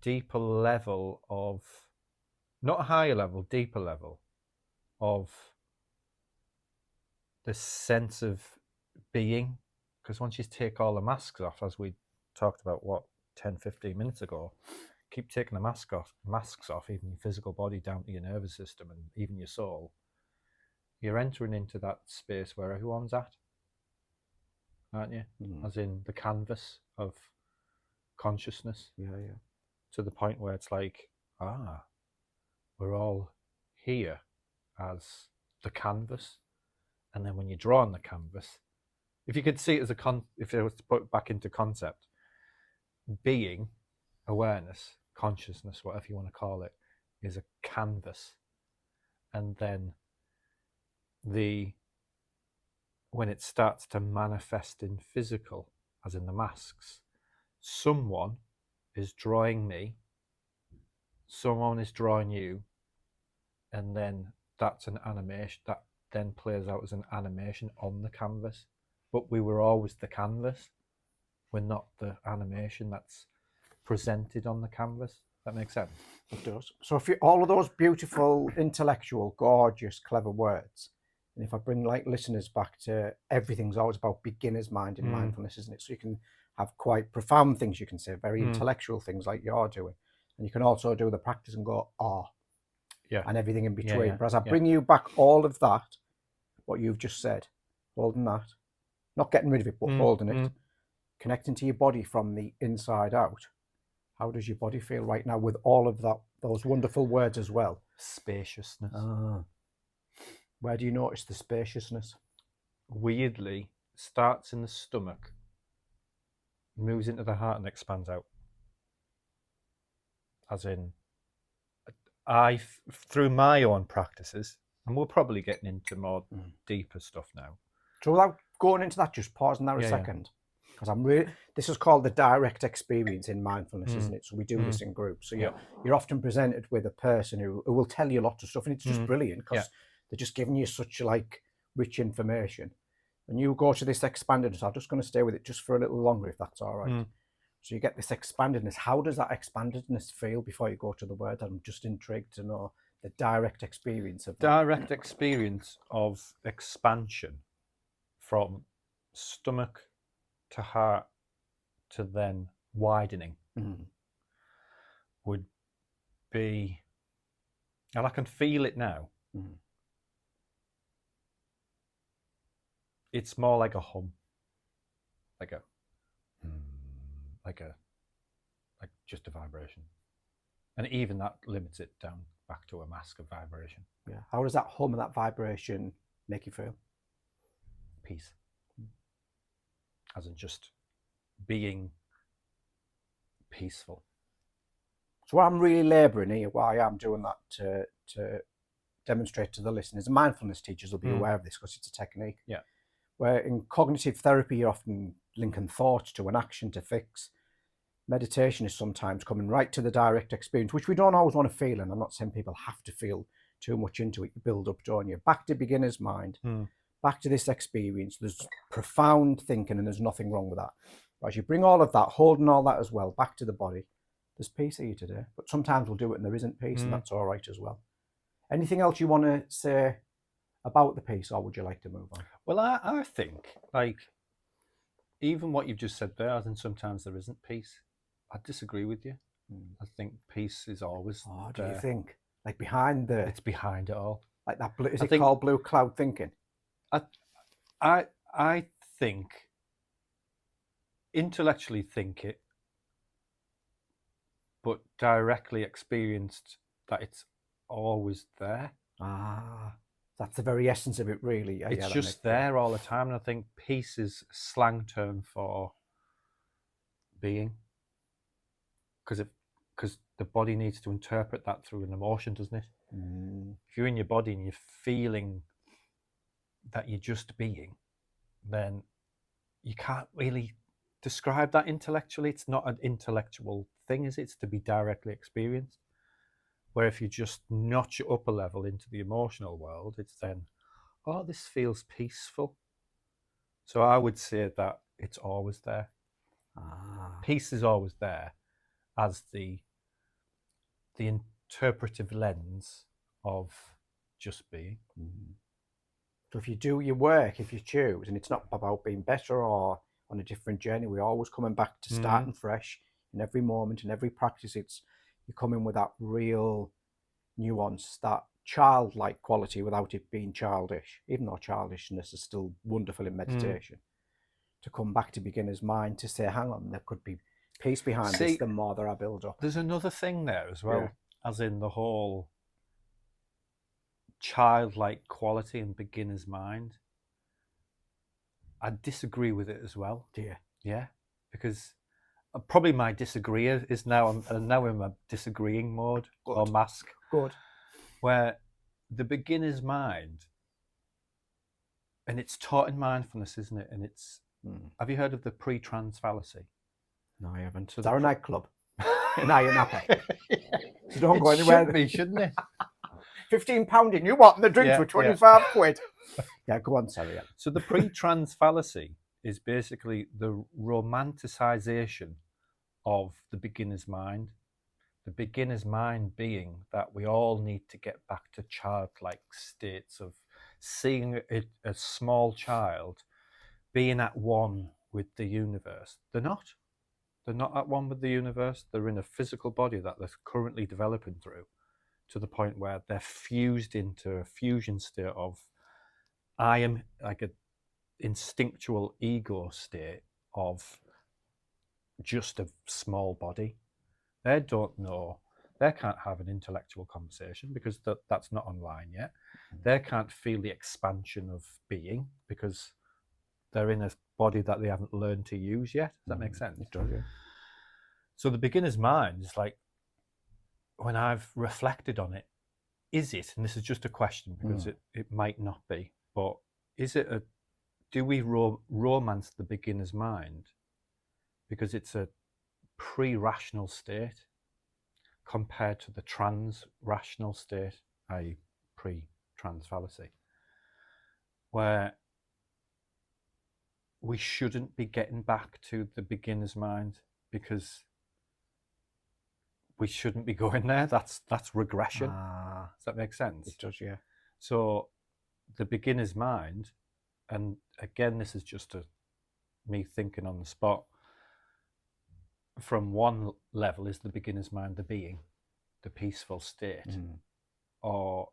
deeper level of, not a higher level, deeper level of the sense of being. Because once you take all the masks off, as we talked about 10-15 minutes ago, keep taking the masks off, even your physical body down to your nervous system and even your soul, you're entering into that space where everyone's at, aren't you? As in the canvas of consciousness. Yeah. To the point where it's like, we're all here as the canvas. And then when you draw on the canvas, if you could see it as if it was to put it back into concept, being, awareness, consciousness, whatever you want to call it, is a canvas. And then when it starts to manifest in physical, as in the masks, someone is drawing me, someone is drawing you, and then that's an animation that then plays out as an animation on the canvas. But we were always the canvas. We're not the animation that's presented on the canvas. That makes sense? It does. So if all of those beautiful, intellectual, gorgeous, clever words, and if I bring listeners back to everything's always about beginner's mind in mindfulness, isn't it? So you can have quite profound things you can say, very intellectual things like you're doing. And you can also do the practice and go, and everything in between. Yeah. But as I bring you back all of that, what you've just said, holding that, not getting rid of it, but holding it, connecting to your body from the inside out. How does your body feel right now with all of those wonderful words as well? Spaciousness. Where do you notice the spaciousness? Weirdly, starts in the stomach, moves into the heart and expands out. As in, through my own practices, and we're probably getting into more deeper stuff now. So without going into that, just pausing there a second. Because this is called the direct experience in mindfulness, isn't it? So we do this in groups. So you're often presented with a person who will tell you lots of stuff, and it's just brilliant because they're just giving you such rich information. And you go to this expandedness. I'm just going to stay with it just for a little longer, if that's all right. So you get this expandedness. How does that expandedness feel before you go to the word? I'm just intrigued to know the direct experience of that. Direct experience of expansion from stomach to heart to then widening would be, and I can feel it now. It's more like a hum, like just a vibration, and even that limits it down back to a mask of vibration. Yeah. How does that hum and that vibration make you feel? Peace, as in just being peaceful. So what I'm really labouring here, why I'm doing that to demonstrate to the listeners, mindfulness teachers will be aware of this because it's a technique. Yeah. Where in cognitive therapy, you're often linking thoughts to an action to fix. Meditation is sometimes coming right to the direct experience, which we don't always want to feel. And I'm not saying people have to feel too much into it. You build up, don't you? Back to beginner's mind, back to this experience. There's profound thinking and there's nothing wrong with that. As you bring all of that, holding all that as well, back to the body, there's peace here today. But sometimes we'll do it and there isn't peace, and that's all right as well. Anything else you want to say about the peace, or would you like to move on? Well, I think, like, even what you've just said there, I think sometimes there isn't peace. I disagree with you. I think peace is always do you think? Like behind the... It's behind it all. Like that blue... Is it called blue cloud thinking? I think, intellectually think it, but directly experienced that it's always there. That's the very essence of it, really. It's just there all the time. And I think peace is a slang term for being. Because the body needs to interpret that through an emotion, doesn't it? If you're in your body and you're feeling that you're just being, then you can't really describe that intellectually. It's not an intellectual thing, is it? It's to be directly experienced. Where if you just notch it up a level into the emotional world, it's then, oh, this feels peaceful. So I would say that it's always there. Peace is always there as the interpretive lens of just being. So if you do your work, if you choose, and it's not about being better or on a different journey, we're always coming back to starting fresh in every moment, in every practice. It's you come in with that real nuance, that childlike quality without it being childish, even though childishness is still wonderful in meditation. To come back to beginner's mind, to say, hang on, there could be peace behind this, the more that I build up. There's another thing there as well, as in the whole childlike quality in beginner's mind. I disagree with it as well. Do you? Yeah, because probably my disagreeer is now in a disagreeing mode or mask. Good. Where the beginner's mind, and it's taught in mindfulness, isn't it? And it's, have you heard of the pre-trance fallacy? No, I haven't. So they're a nightclub in Ayanapo. So don't go anywhere. Should be, shouldn't it? £15 in you want, and the drinks were 25 quid. Yeah, go on, sorry. So the pre-trance fallacy is basically the romanticization of the beginner's mind. The beginner's mind being that we all need to get back to childlike states of seeing a small child being at one with the universe. They're not. They're not at one with the universe. They're in a physical body that they're currently developing through, to the point where they're fused into a fusion state of, I am like an instinctual ego state of just a small body. They don't know. They can't have an intellectual conversation because that's not online yet. They can't feel the expansion of being because they're in a body that they haven't learned to use yet. Does that make sense? It does, yeah. So the beginner's mind is like, when I've reflected on it, is it, and this is just a question because it might not be, but is it do we romance the beginner's mind because it's a pre-rational state compared to the trans-rational state, i.e. pre-trans fallacy, where we shouldn't be getting back to the beginner's mind because we shouldn't be going there. That's regression. Does that make sense? It does, yeah. So the beginner's mind, and again, this is just a me thinking on the spot. From one level, is the beginner's mind the being, the peaceful state, or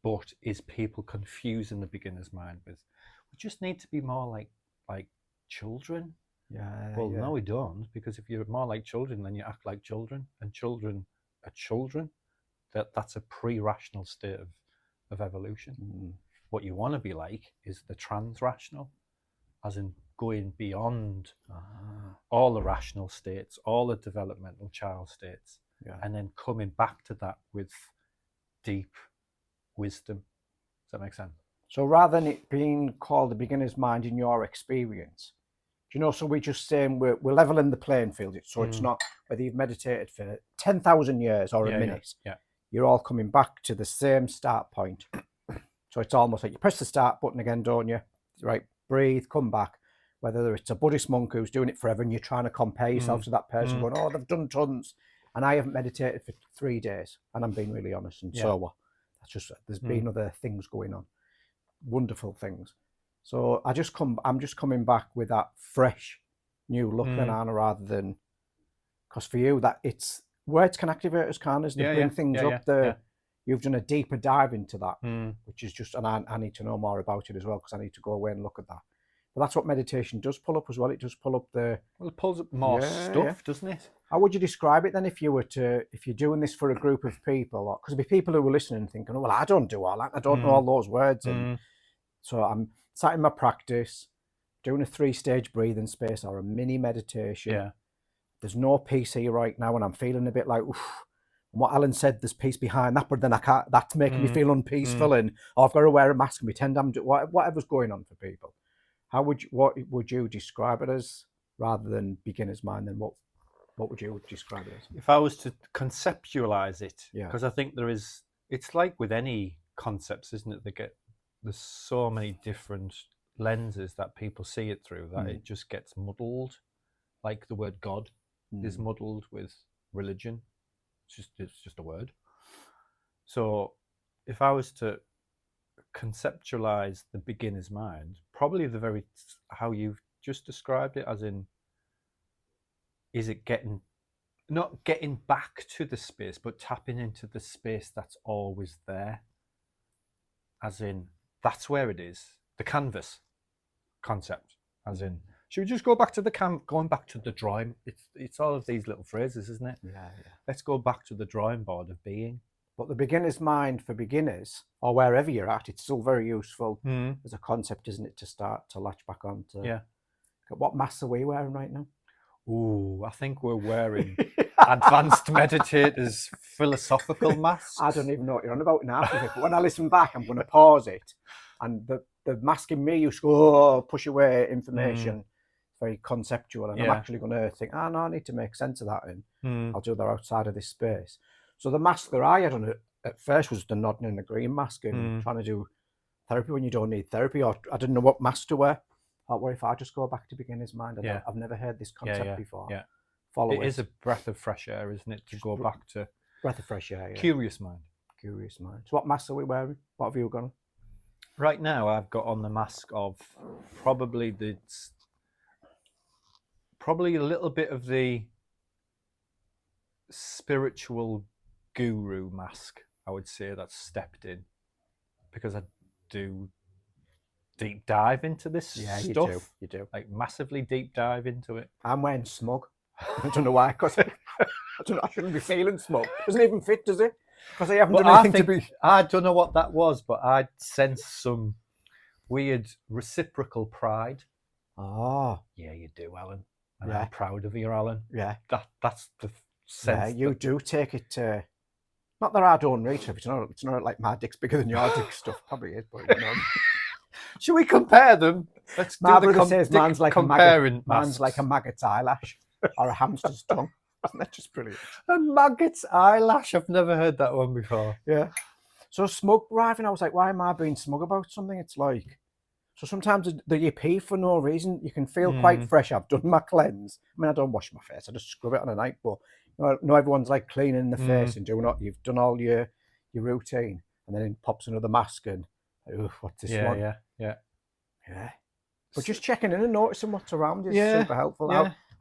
but is people confusing the beginner's mind with, we just need to be more like children? Well, no, we don't, because if you're more like children, then you act like children, and children are children. That's a pre-rational state of evolution. What you want to be like is the trans-rational, as in going beyond all the rational states, all the developmental child states, and then coming back to that with deep wisdom. Does that make sense? So rather than it being called the beginner's mind in your experience, do you know, so we're just saying we're leveling the playing field, so it's not whether you've meditated for 10,000 years or a minute. You're all coming back to the same start point. So it's almost like you press the start button again, don't you? Right, breathe, come back. Whether it's a Buddhist monk who's doing it forever and you're trying to compare yourself to that person going, oh, they've done tons. And I haven't meditated for 3 days. And I'm being really honest. And so that's just, there's been other things going on. Wonderful things. So I'm just coming back with that fresh new look then, Anna, rather than, because for you, that it's, words can activate us, can't they? Bring things up there. You've done a deeper dive into that, which is just, and I need to know more about it as well, because I need to go away and look at that. But that's what meditation does pull up as well. It does pull up the... Well, it pulls up more stuff, doesn't it? How would you describe it then if you're doing this for a group of people? Because there'll be people who are listening and thinking, oh, well, I don't do all that. I don't know all those words. And so I'm sat in my practice, doing a 3-stage breathing space or a mini meditation. There's no peace here right now, and I'm feeling a bit like, oof. And what Alan said, there's peace behind that, but then I can't, that's making me feel unpeaceful, and I've got to wear a mask and pretend I'm whatever's going on for people. What would you describe it as, rather than beginner's mind? Then what would you describe it as? If I was to conceptualize it, because I think it's like with any concepts, isn't it? There's so many different lenses that people see it through that it just gets muddled. Like the word God is muddled with religion. It's just a word. So if I was to conceptualize the beginner's mind, probably how you've just described it, as in, is it not getting back to the space, but tapping into the space that's always there, as in, that's where it is, the canvas concept, as in, should we just go back to going back to the drawing? It's all of these little phrases, isn't it? Yeah. Let's go back to the drawing board of being. But the beginner's mind for beginners, or wherever you're at, it's still very useful as a concept, isn't it, to start to latch back on to. Yeah. What masks are we wearing right now? Ooh, I think we're wearing advanced meditators philosophical masks. I don't even know what you're on about in half of it, but when I listen back, I'm going to pause it. And the mask in me used to go, push away information. Very conceptual, and I'm actually going to think, no, I need to make sense of that, and I'll do that outside of this space. So the mask that I had on it at first was the nodding and agreeing mask, and trying to do therapy when you don't need therapy, or I didn't know what mask to wear. I thought, what if I just go back to beginner's mind? I've never heard this concept before. Yeah. Follow it. It is a breath of fresh air, isn't it, to go back to breath of fresh air. Yeah. Curious mind. Curious mind. So what mask are we wearing? What have you got on? Right now, I've got on the mask of probably a little bit of the spiritual guru mask, I would say, that's stepped in, because I do deep dive into this stuff. You do. Like massively deep dive into it. I'm wearing smug. I don't know why, because I shouldn't be feeling smug. Doesn't even fit, does it? Because I haven't done anything to be... I don't know what that was, but I sense some weird reciprocal pride. Oh. Yeah, you do, Alan. And I'm proud of you, Alan. Yeah. That's the sense. Yeah, you do take it to... Not that I don't reach it. It's not like my dick's bigger than your dick stuff. Probably is, but you know. Should we compare them? Let's my brother says man's like man's like a maggot's eyelash or a hamster's tongue. Isn't that just brilliant? A maggot's eyelash. I've never heard that one before. Yeah. So smug driving, I was like, why am I being smug about something? It's like... So sometimes you pee for no reason. You can feel quite fresh. I've done my cleanse. I mean, I don't wash my face. I just scrub it on a night. But you know, everyone's like cleaning the face and doing what you've done all your routine, and then in pops another mask and what's this one? Yeah. But just checking in and noticing what's around is super helpful.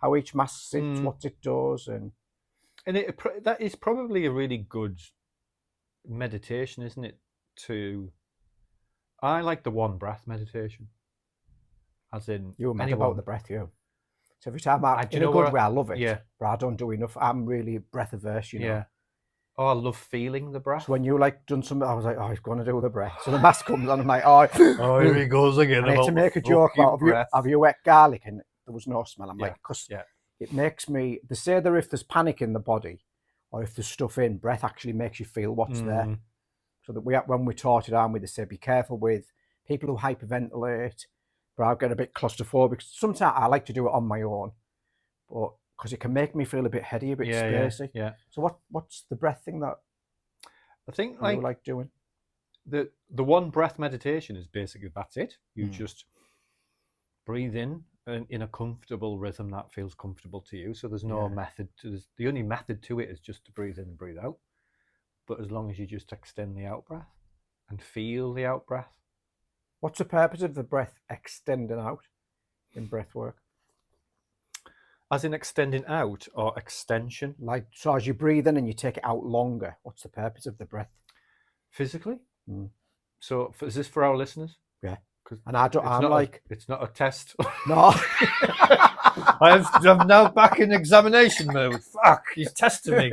How each mask sits, what it does, and that is probably a really good meditation, isn't it? I like the one breath meditation, as in you were mad about the breath, you. So every time in a good way, I love it. But I don't do enough. I'm really breath averse, you know. Yeah. Oh, I love feeling the breath. So when you done something, I was like, oh, he's going to do the breath. So the mask comes on, I'm like, oh, here he goes again. I had to make a joke about, have you wet garlic? And there was no smell. I'm like, because it makes me, they say that if there's panic in the body, or if there's stuff in, breath actually makes you feel what's there. So that when we taught it, they say, be careful with people who hyperventilate, but I get a bit claustrophobic. Sometimes I like to do it on my own, but because it can make me feel a bit heady, a bit spacey. Yeah. So what's the breath thing that I think you like doing? The one breath meditation is basically that's it. You just breathe in a comfortable rhythm that feels comfortable to you. So there's no method the only method to it is just to breathe in and breathe out. But as long as you just extend the out breath and feel the out breath. What's the purpose of the breath extending out in breath work? As in extending out or extension? Like, so as you breathe in and you take it out longer, what's the purpose of the breath? Physically? So is this for our listeners? Yeah. And it's not a test. No. I'm now back in examination mode. Fuck, he's testing me.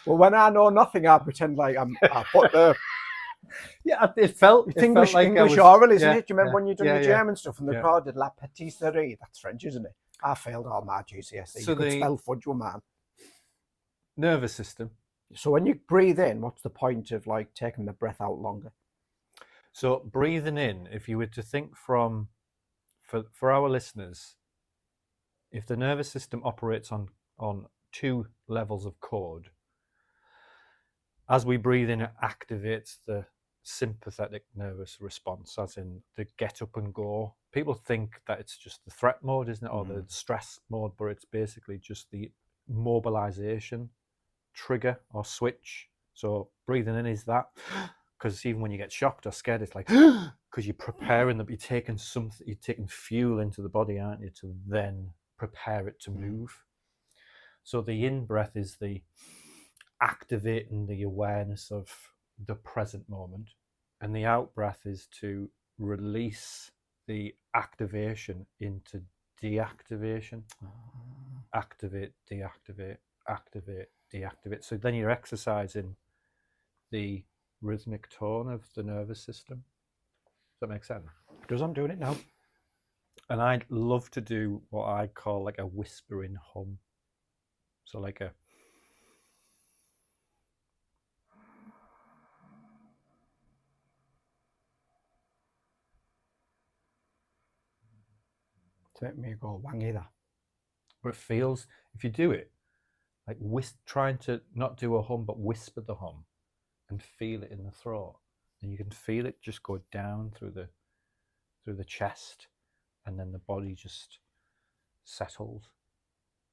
Well, when I know nothing, I pretend like I put the... Yeah, it felt English like oral, isn't it? Do you remember when you done your German stuff and the crowd did La Patisserie? That's French, isn't it? I failed all my GCSE. So you could spell fudge, man. Nervous system. So when you breathe in, what's the point of like taking the breath out longer? So breathing in, if you were to think for our listeners, if the nervous system operates on 2 levels of code, as we breathe in, it activates the sympathetic nervous response, as in the get up and go. People think that it's just the threat mode, isn't it, or the stress mode, but it's basically just the mobilization trigger or switch. So breathing in is that, because even when you get shocked or scared, it's like because you're preparing that you're taking fuel into the body, aren't you, to then prepare it to move. So the in breath is the activating the awareness of the present moment, and the out breath is to release the activation into deactivation. Activate, deactivate, activate, deactivate. So then you're exercising the rhythmic tone of the nervous system. Does that make sense? Because I'm doing it now. And I'd love to do what I call like a whispering hum. So like a... To make me go wangy that. But it feels, if you do it, like trying to not do a hum, but whisper the hum and feel it in the throat. And you can feel it just go down through the chest, and then the body just settles.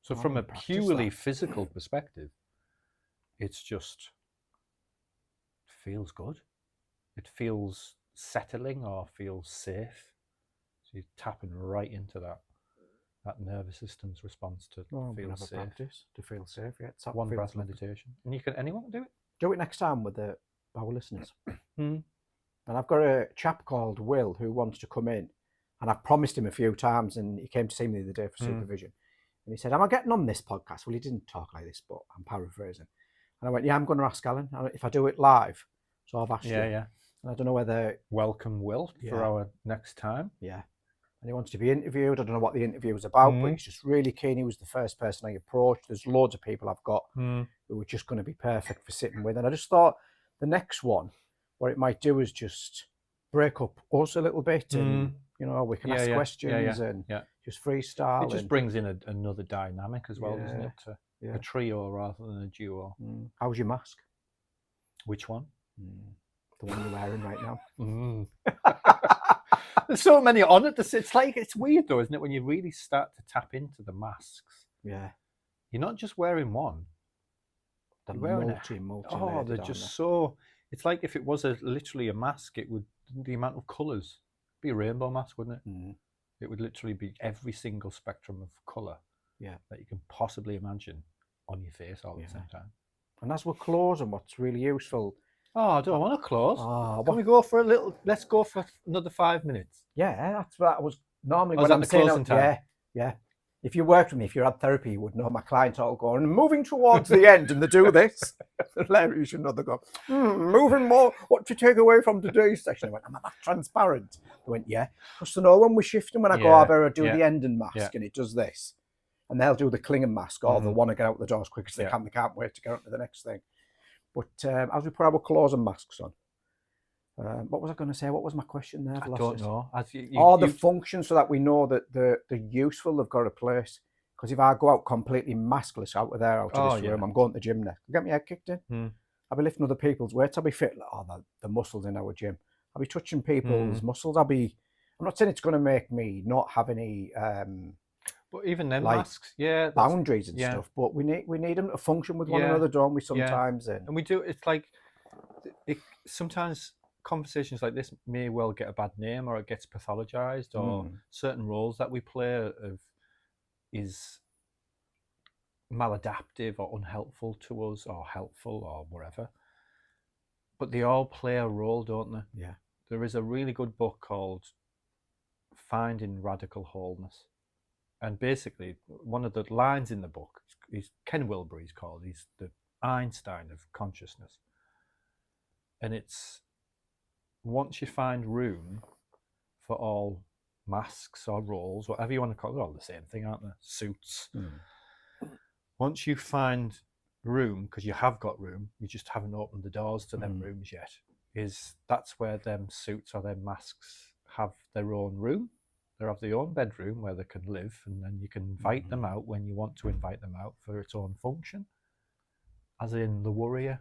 So from a purely physical perspective, it's just feels good. It feels settling or feels safe. So you're tapping right into that nervous system's response to feel safe. To feel safe, yeah. It's one breath meditation. And anyone can do it. Do it next time with our listeners. And I've got a chap called Will who wants to come in, and I've promised him a few times, and he came to see me the other day for supervision. And he said, am I getting on this podcast? Well, he didn't talk like this, but I'm paraphrasing. And I went, yeah, I'm going to ask Alan if I do it live. So I've asked you. Yeah. And I don't know whether... Welcome, Will, for our next time. Yeah. And he wants to be interviewed. I don't know what the interview was about, but he's just really keen. He was the first person I approached. There's loads of people I've got who are just going to be perfect for sitting with. And I just thought the next one, what it might do is just break up us a little bit, and we can ask questions and just freestyle. It just brings in another dynamic as well, doesn't it? A trio rather than a duo. How's your mask? Which one? The one you're wearing right now. There's so many on it. It's weird though, isn't it? When you really start to tap into the masks. Yeah. You're not just wearing one. They're multi. Oh, they're just so... It's like if it was literally a mask, it would... The amount of colours. It'd be a rainbow mask, wouldn't it? It would literally be every single spectrum of colour that you can possibly imagine on your face all at the same time. And as we're closing, what's really useful... Oh, I don't want to close. Can we go for a little... Let's go for another 5 minutes. Yeah, that's what I was... Normally, when I'm saying... closing time? Yeah. If you worked with me, if you had therapy, you would know my clients all going, moving towards the end, and they do this. You should know, they go, moving more, what to take away from today's session? I went, am I that transparent? They went, yeah. Because they know when we're shifting, when I go, I better do the ending mask, and it does this. And they'll do the clinging mask, or they'll want to get out the door as quick as they can. They can't wait to get on to the next thing. But as we put our closing masks on, what was I going to say? What was my question there? I don't know. The function, so that we know that they're useful, they've got a place. Because if I go out completely maskless out of this room, I'm going to the gym next. Get my head kicked in. I'll be lifting other people's weights. I'll be fit. The muscles in our gym. I'll be touching people's muscles. I'm not saying it's going to make me not have any... but even them masks, boundaries and stuff. But we need them to function with one another, don't we? Sometimes, and we do. It's like sometimes conversations like this may well get a bad name, or it gets pathologized, or certain roles that we play is maladaptive or unhelpful to us, or helpful, or whatever. But they all play a role, don't they? Yeah. There is a really good book called Finding Radical Wholeness. And basically, one of the lines in the book is Ken Wilber, he's called. He's the Einstein of consciousness. And it's, once you find room for all masks or roles, whatever you want to call it, they're all the same thing, aren't they? Suits. Once you find room, because you have got room, you just haven't opened the doors to them rooms yet, that's where them suits or them masks have their own room. They have their own bedroom where they can live, and then you can invite them out when you want to invite them out for its own function. As in the worrier.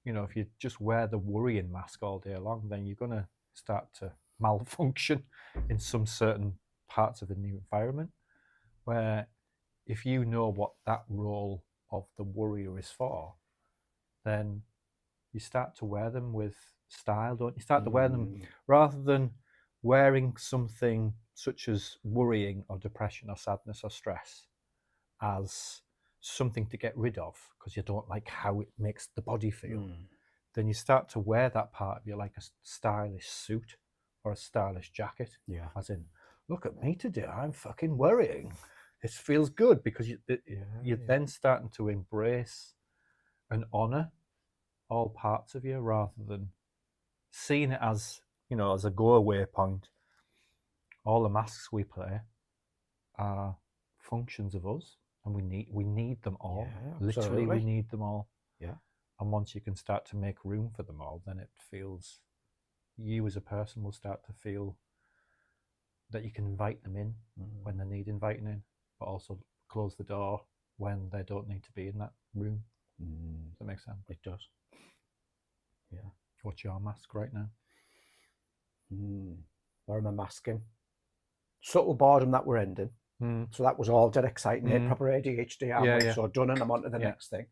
You know, if you just wear the worrying mask all day long, then you're going to start to malfunction in some certain parts of the new environment. Where if you know what that role of the worrier is for, then you start to wear them with style, don't you? Start to wear them rather than wearing something such as worrying or depression or sadness or stress as something to get rid of because you don't like how it makes the body feel, then you start to wear that part of you like a stylish suit or a stylish jacket. Yeah. As in, look at me today, I'm fucking worrying. It feels good because you're then starting to embrace and honour all parts of you rather than seeing it as, you know, as a go-away point. All the masks we play are functions of us, and we need them all. Yeah, literally, we need them all. Yeah. And once you can start to make room for them all, then it feels, you as a person will start to feel that you can invite them in when they need inviting in, but also close the door when they don't need to be in that room. Does that make sense? It does. Yeah. What's your mask right now? Where am I masking? Subtle boredom that we're ending. So that was all dead exciting, proper ADHD. So done, and I'm on to the next thing.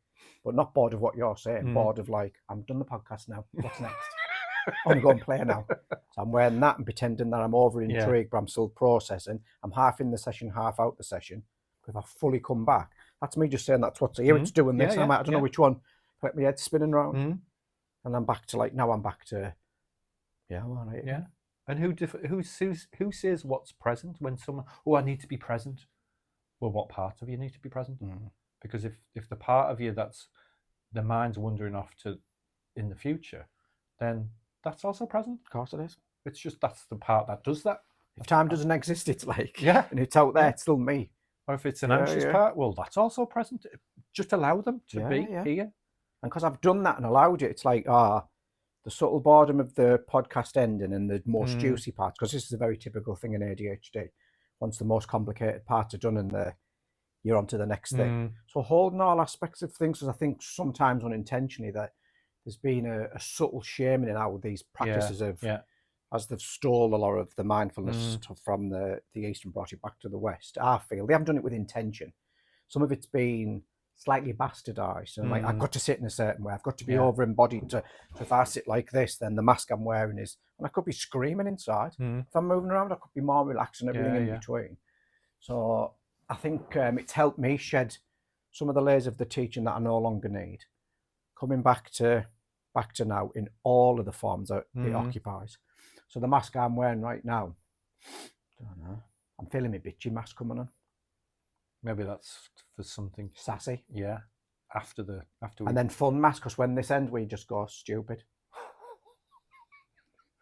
But not bored of what you're saying, bored of like, I'm done the podcast now. What's next? I want to go and play now. So I'm wearing that and pretending that I'm over intrigued, but I'm still processing. I'm half in the session, half out the session. But if I fully come back, that's me just saying that's what's here. It's doing this. I don't know which one. Let my head spinning around. And I'm back to like, now I'm back to, And who says what's present when someone, I need to be present? Well, what part of you need to be present? Because if the part of you that's the mind's wandering off to in the future, then that's also present. Of course it is. It's just that's the part that does that. If time doesn't exist, it's like, and it's out there, it's still me. Or if it's an anxious part, well, that's also present. Just allow them to be here. And because I've done that and allowed it, it's like, the subtle boredom of the podcast ending and the most juicy parts, because this is a very typical thing in ADHD. Once the most complicated parts are done and you're on to the next thing. So holding all aspects of things, because I think sometimes unintentionally that there's been a subtle shaming in how these practices as they've stole a lot of the mindfulness from the East and brought it back to the West. I feel they haven't done it with intention. Some of it's been slightly bastardised. And like, I've got to sit in a certain way. I've got to be Yeah. over embodied. So if I sit like this, then the mask I'm wearing is, and I could be screaming inside. If I'm moving around, I could be more relaxed and everything in between. So I think it's helped me shed some of the layers of the teaching that I no longer need. Coming back to now in all of the forms that it occupies. So the mask I'm wearing right now, I don't know. I'm feeling my bitchy mask coming on. Maybe that's for something Sassy. Yeah. After and then fun mask, because when this ends, we just go stupid.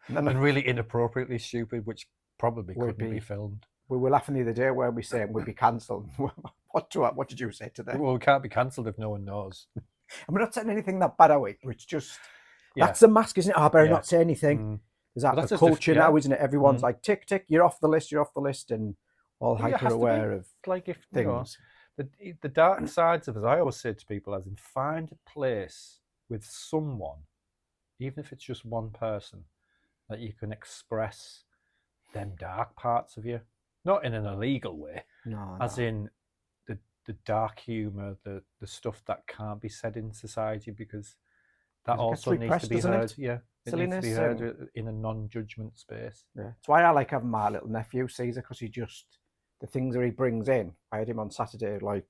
and really inappropriately stupid, which probably couldn't be filmed. We were laughing the other day where we say we'd be cancelled. What did you say to them? Well, we can't be cancelled if no one knows. And we're not saying anything that bad, are we? It's just, that's the mask, isn't it? I better not say anything. There's that the culture now, isn't it? Everyone's like, tick, tick, you're off the list, and all hyper aware of like if things. The dark sides of us, I always say to people, as in find a place with someone, even if it's just one person, that you can express them dark parts of you. Not in an illegal way, as in the dark humour, the stuff that can't be said in society, because that also needs to be heard. Yeah, it needs to be heard in a non-judgment space. Yeah, that's why I like having my little nephew Caesar, because the things that he brings in. I had him on Saturday, like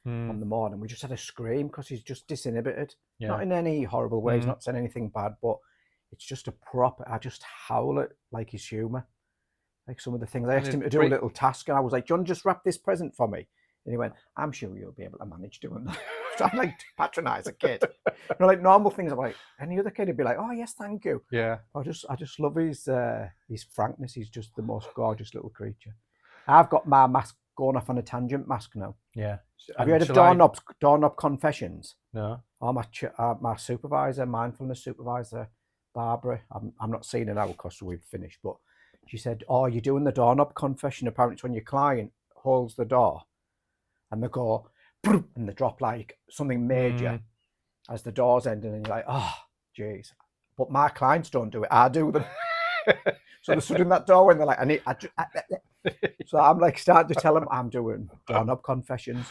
on the morning. We just had a scream because he's just disinhibited. Yeah. Not in any horrible way. He's not saying anything bad, but it's just a proper. I just howl at like his humour. Like some of the things I asked him to do a little task, and I was like, "John, just wrap this present for me." And he went, "I'm sure you'll be able to manage doing that." So I'm like, patronise a kid. Like normal things. I'm like, any other kid would be like, "Oh yes, thank you." Yeah. I just love his frankness. He's just the most gorgeous little creature. I've got my mask going off on a tangent mask now. Yeah. Have you heard of Doorknob Confessions? No. Oh, my supervisor, mindfulness supervisor, Barbara. I'm not seeing her now because we've finished, but she said, "Oh, you're doing the doorknob confession. Apparently, it's when your client holds the door, and they go, and they drop like something major as the door's ending, and you're like, oh, jeez." But my clients don't do it. I do them. So they're stood in that door when they're like, so I'm like starting to tell them I'm doing doorknob confessions.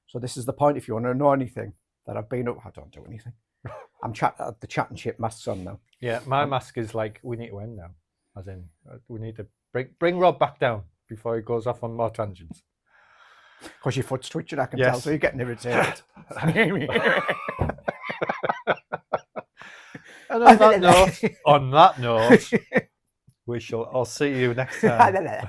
So this is the point. If you want to know anything that I've been up, I don't do anything. I'm the chat and shit masks on now. Yeah, my mask is like, we need to end now. As in, we need to bring Rob back down before he goes off on more tangents. Because your foot's twitching, I can tell, so you're getting irritated. And on that note, I'll see you next time.